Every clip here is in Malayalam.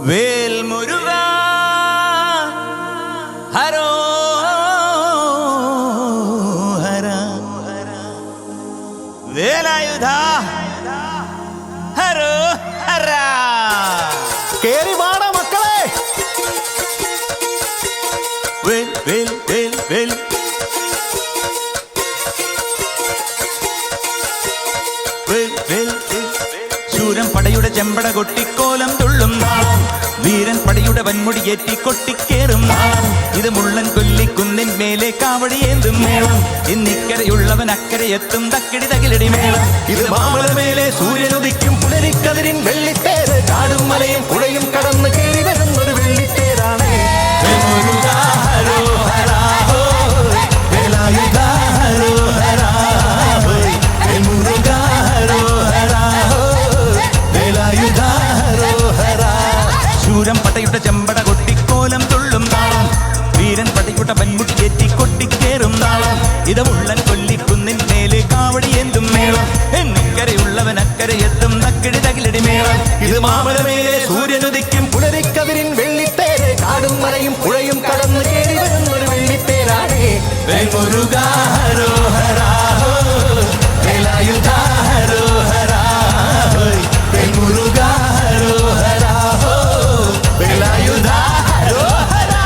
വേൽ മുരുക ഹരോ ഹര വേലായുധ ഹരോ ഹര. കേറി വാട മക്കളെ. വേൽ വേൽ വേൽ വേൽ ശൂരൻ പടയുടെ ചെമ്പട കൊട്ടിക്കോലം തുള്ളും നാളം, വീരൻ പടയുടെ വൻമുടിയേറ്റി കൊട്ടിക്കേറും നാളം. ഇത് മുള്ളൻ കൊല്ലിക്കുന്നിൻ മേലെ കാവടിയേന്തും മേളം. ഇന്നിക്കരയുള്ളവൻ അക്കരെ എത്തും തക്കിടി തകിലടി മേളം. ഇത് മാമലമേലെ സൂര്യനുദിക്കും പുലരിക്കതിരിൻ വെള്ളിത്തേര്. കാടും മലയും പുഴയും കടന്ന് കയറി വരുന്നൊരു വെള്ളിത്തേരാണ്. ശൂരൻ പടയുടെ ചെമ്പട കൊട്ടിക്കോലം തുള്ളും നാളം, വീരൻ പടയുടെ വൻമുടിയേറ്റി കൊട്ടിക്കേറും നാളം. ഇത് മുള്ളൻ കൊല്ലിക്കുന്നിൻ മേലെ കാവടിയേന്തും മേളം. എന്നിക്കരയുള്ളവൻ അക്കരെ എത്തും തക്കിടി തകിലടി മേളം. ഇത് മാമലമേലെ സൂര്യനുദിക്കും പുലരിക്കതിരിൻ വെള്ളിത്തേര്. കാടും മലയും പുഴയും കടന്ന് കയറി വരുന്നൊരു വെള്ളിത്തേരാണ്. മുരുക ഹരോ ഹരാ വേലായുധ ഹരോ ഹരാ മുരുക ഹരോ ഹരാ വേലായുധ ഹരോ ഹരാ.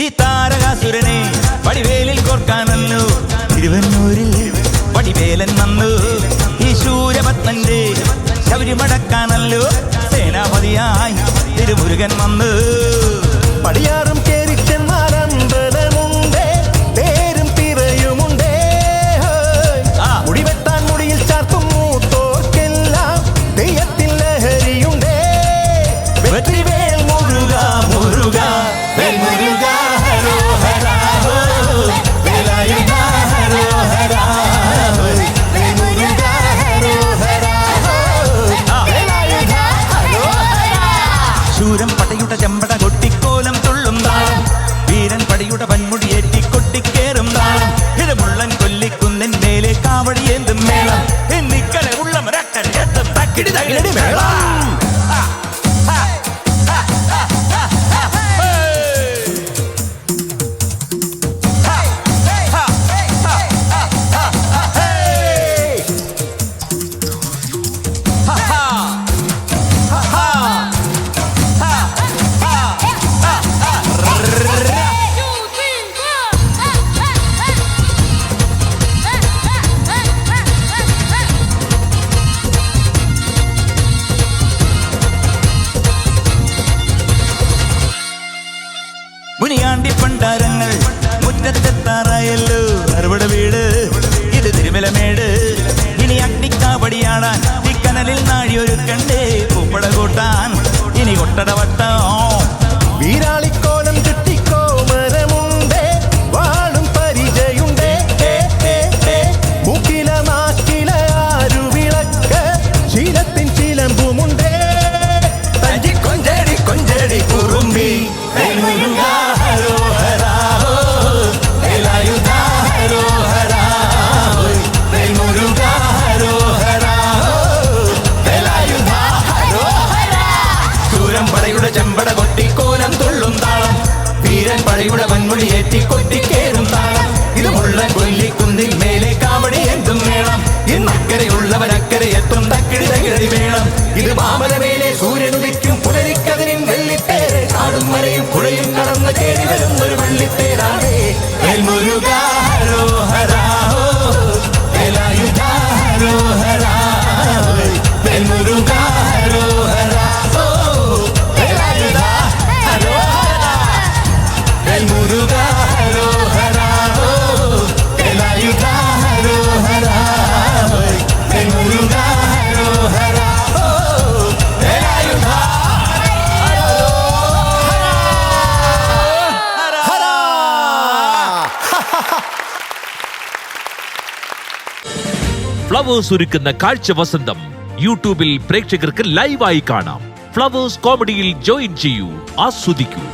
ഈ താരകാസുരനെ വടിവേലിൽ കോർക്കാനല്ലോ തിരുവന്നൂരിൽ വടിവേലൻ വന്നു. ഈ ശൂരപത്മന്റെ ശബരിമടക്കാനല്ലോ സേനാപതിയായി തിരുമുരുകൻ വന്നു. പടിയാറും കേറി ചെന്നാലമ്പലമുണ്ടേ, പേരും പിറയുമുണ്ടേ. മുടിവെട്ടാൻ മുടിയിൽ ചാർത്തും മൂത്തോർക്കെല്ലാം തെയ്യത്തിൽ ലഹരിയുണ്ടേ. വെற்றிവേൽ മുരുക മുരുക വേൽ മുരുക ഹരോ ഹരാ വേലായുധ ഹരോ ഹരാ വേൽ മുരുക ഹരോ ഹരാ വേലായുധ ഹരോ ഹരാ. ശൂരൻ പടയുടെ ചെമ്പട കൊട്ടിക്കോലം തുള്ളും താളം, വീരൻ പടയുടെ വൻമുടിയേറ്റി കൊട്ടിക്കേറും താളം. ഇത് മുള്ളൻ കൊല്ലിക്കുന്നിൻ മേലെ കാവടിയേന്തും മേളം. എന്നിക്കരെ ഉള്ളവരക്കരെ എത്തും തക്കിടി തകിലടി മേളം. മുനിയാണ്ടി പണ്ടാരങ്ങൾ മുറ്റത്തെത്താറായല്ലോ അറുപട വീട്. ഇത് തിരുമലമേട്. ഇനി അഗ്നിക്കാവടിയാടാൻ ഈ കനലിൽ നാഴിയൊരുക്കണ്ടേ പൂപ്പട കൂട്ടാൻ ഇനി കൊട്ടടവട്ടോ. വീരാളിക്കോലം ചുറ്റിക്കോമരമുണ്ടേ, വാളും പരിചയുണ്ടേ. മുക്കില നാക്കില ആരുവിളക്ക് ശീലത്തിൻ ചിലമ്പുമുണ്ടേ. തഞ്ചി കൊഞ്ചടി കൊഞ്ചടി കുറുമ്പി മുരുക ഹരോ ഹരാ വേലായുധ ഹരോ ഹരാ മുരുക ഹരോ ഹരാ വേലായുധ ഹരോ ഹരാ. ശൂരൻ പടയുടെ ചെമ്പട കൊട്ടിക്കോലം തുള്ളും താളം, വീരൻ പടയുടെ വൻമുടിയേറ്റി കൊട്ടിക്കേറും താളം. ഇത് മുള്ളൻ കൊല്ലിക്കുന്നിൽ മേലെ കാവടിയേന്തും മേളം. ഇന്നക്കരയുള്ളവരക്കരെ എത്തും തക്കിടി തകിലടി മേളം. ഇത് മാമലമേലെ സൂര്യനുദിക്കും പുലരിക്കതിരിൻ വെള്ളിത്തേര്. കാടും മലയും പുഴയും കടന്ന് കയറി വരുന്നൊരു വെള്ളിത്തേരാണ്. വേൽ മുരുക ഹരോ ഹരാ വേലായുധ ഹരോ ഹരാ വേൽ മുരുക ഹരോ ഹരാ വേലായുധ ഹരോ ഹരാ. ഫ്ലവേഴ്സ് ഒരുക്കുന്ന കാഴ്ച വസന്തം യൂട്യൂബിൽ പ്രേക്ഷകർക്ക് ലൈവായി കാണാം. ഫ്ലവേഴ്സ് കോമഡിയിൽ ജോയിൻ ചെയ്യൂ, ആസ്വദിക്കൂ.